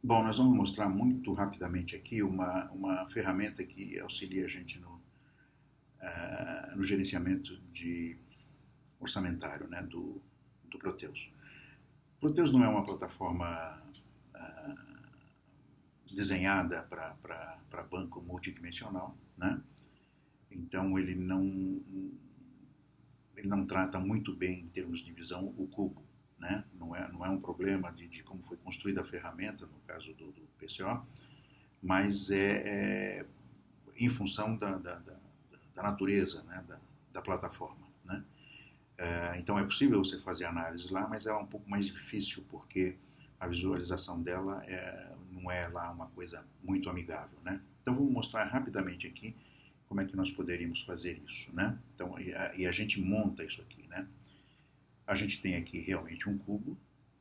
Bom, nós vamos mostrar muito rapidamente aqui uma ferramenta que auxilia a gente no gerenciamento orçamentário, né, do Proteus. Proteus não é uma plataforma desenhada para banco multidimensional, né? Então ele não trata muito bem em termos de visão o cubo, né? Não é um problema de como foi construída a ferramenta, no caso do PCO, mas é em função da natureza, né, da plataforma, né? Então é possível você fazer análise lá, mas é um pouco mais difícil porque a visualização dela não é lá uma coisa muito amigável, né? Então vamos mostrar rapidamente aqui como é que nós poderíamos fazer isso, né? Então, e a gente monta isso aqui, né? A gente tem aqui realmente um cubo,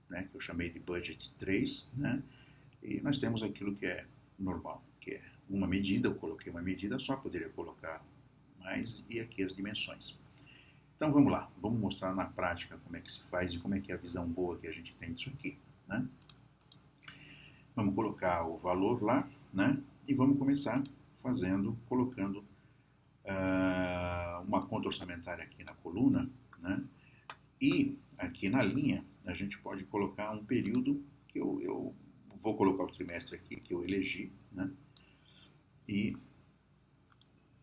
né, que eu chamei de budget 3, né? E nós temos aquilo que é normal, que é uma medida, eu coloquei uma medida, só poderia colocar mais, e aqui as dimensões. Então vamos lá, vamos mostrar na prática como é que se faz e como é que é a visão boa que a gente tem disso aqui, né? Vamos colocar o valor lá, né? E vamos começar colocando uma conta orçamentária aqui na coluna, né? E aqui na linha a gente pode colocar um período que eu vou colocar o trimestre aqui que eu elegi, né? E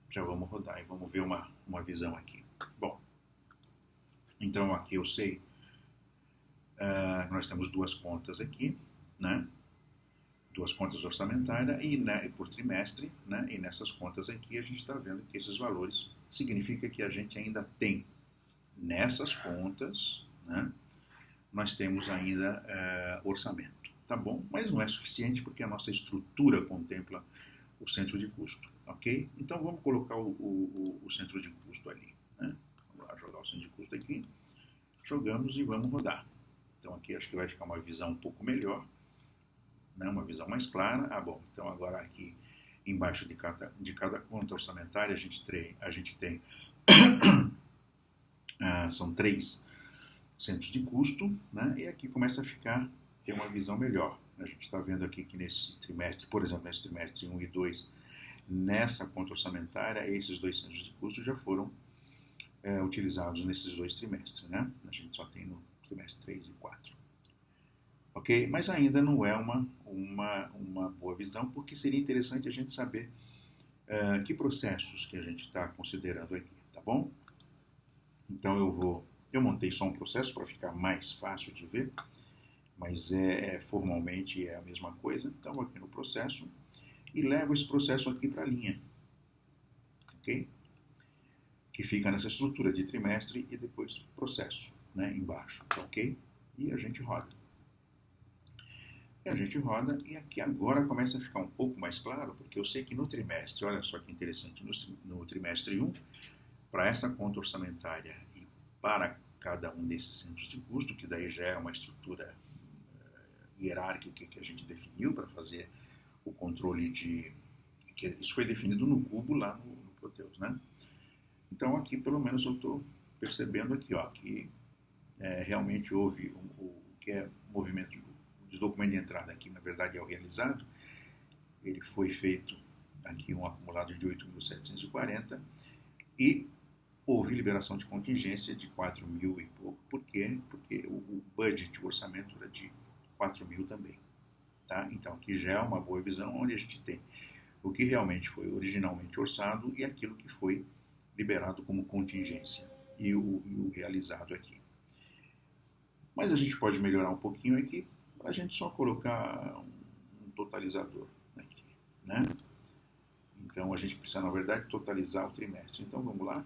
já vamos rodar e vamos ver uma visão aqui. Bom, então aqui eu sei que nós temos duas contas aqui, né? Duas contas orçamentárias e, né, por trimestre, né? E nessas contas aqui a gente está vendo que esses valores significa que a gente ainda tem nessas contas, né? Nós temos ainda orçamento, tá bom? Mas não é suficiente porque a nossa estrutura contempla o centro de custo, ok? Então vamos colocar o centro de custo ali, né? Vamos lá jogar o centro de custo aqui, jogamos e vamos rodar. Então aqui acho que vai ficar uma visão um pouco melhor, né? Uma visão mais clara. Ah, bom, então agora aqui embaixo de cada conta orçamentária a gente tem são três centros de custo, né? E aqui começa a ter uma visão melhor. A gente está vendo aqui que nesse trimestre, por exemplo, nesse trimestre 1 e 2, nessa conta orçamentária, esses dois centros de custo já foram utilizados nesses dois trimestres, né? A gente só tem no trimestre 3 e 4. Ok? Mas ainda não é uma boa visão, porque seria interessante a gente saber que processos que a gente está considerando aqui, tá bom? Então eu montei só um processo para ficar mais fácil de ver, mas formalmente é a mesma coisa. Então vou aqui no processo e levo esse processo aqui para a linha, ok? Que fica nessa estrutura de trimestre e depois processo, né, embaixo, ok? E a gente roda. E a gente roda e aqui agora começa a ficar um pouco mais claro, porque eu sei que no trimestre, olha só que interessante, no trimestre 1, para essa conta orçamentária e para cada um desses centros de custo, que daí já é uma estrutura hierárquica que a gente definiu para fazer o controle isso foi definido no cubo lá no Proteus, né? Então aqui pelo menos eu estou percebendo aqui, ó, que realmente houve o que é movimento de documento de entrada aqui, na verdade é o realizado, ele foi feito aqui um acumulado de 8.740 e houve liberação de contingência de 4 mil e pouco. Por quê? Porque o budget, o orçamento era de 4 mil também. Tá? Então aqui já é uma boa visão onde a gente tem o que realmente foi originalmente orçado e aquilo que foi liberado como contingência e o realizado aqui. Mas a gente pode melhorar um pouquinho aqui para a gente só colocar um totalizador aqui, né? Então a gente precisa, na verdade, totalizar o trimestre. Então vamos lá.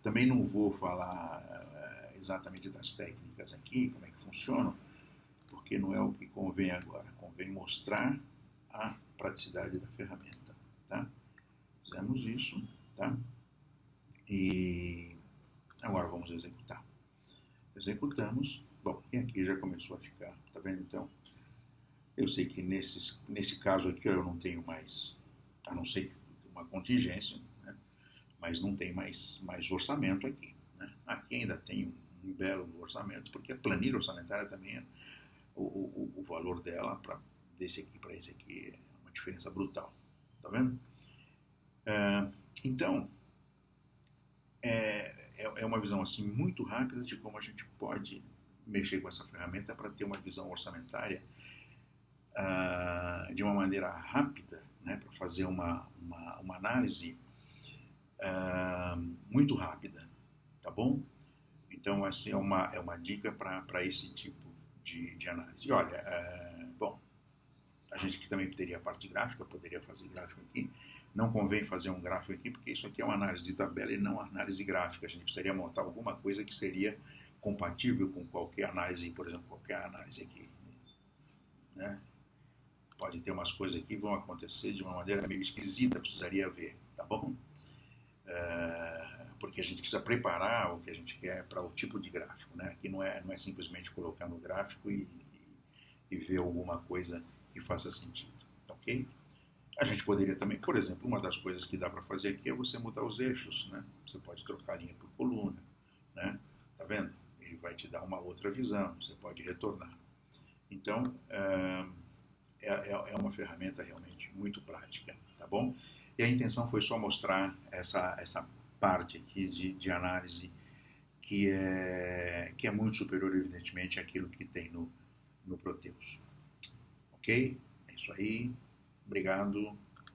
Também não vou falar exatamente das técnicas aqui, como é que funcionam, porque não é o que convém agora. Convém mostrar a praticidade da ferramenta, tá? Fizemos isso, tá? E agora vamos executar. Executamos. Bom, e aqui já começou a ficar, tá vendo então? Eu sei que nesse caso aqui eu não tenho mais, a não ser uma contingência, né? Mas não tem mais orçamento aqui, né? Aqui ainda tem um belo orçamento, porque a planilha orçamentária também, o valor dela, desse aqui para esse aqui é uma diferença brutal. Tá vendo? Então, é uma visão assim muito rápida de como a gente pode mexer com essa ferramenta para ter uma visão orçamentária de uma maneira rápida, né, para fazer uma análise muito rápida, tá bom? Então, essa é uma dica para esse tipo de análise. E olha, bom, a gente aqui também teria a parte gráfica, poderia fazer gráfico aqui. Não convém fazer um gráfico aqui, porque isso aqui é uma análise de tabela e não uma análise gráfica. A gente precisaria montar alguma coisa que seria compatível com qualquer análise, por exemplo, qualquer análise aqui, né? Pode ter umas coisas aqui que vão acontecer de uma maneira meio esquisita, precisaria ver, tá bom? Porque a gente precisa preparar o que a gente quer para o tipo de gráfico, né? Aqui não é simplesmente colocar no gráfico e ver alguma coisa que faça sentido, ok? A gente poderia também, por exemplo, uma das coisas que dá para fazer aqui é você mudar os eixos, né? Você pode trocar linha por coluna, né? Tá vendo? Ele vai te dar uma outra visão, você pode retornar. Então, é uma ferramenta realmente muito prática, tá bom? E a intenção foi só mostrar essa parte aqui de análise que é muito superior, evidentemente, àquilo que tem no Proteus. Ok? É isso aí. Obrigado.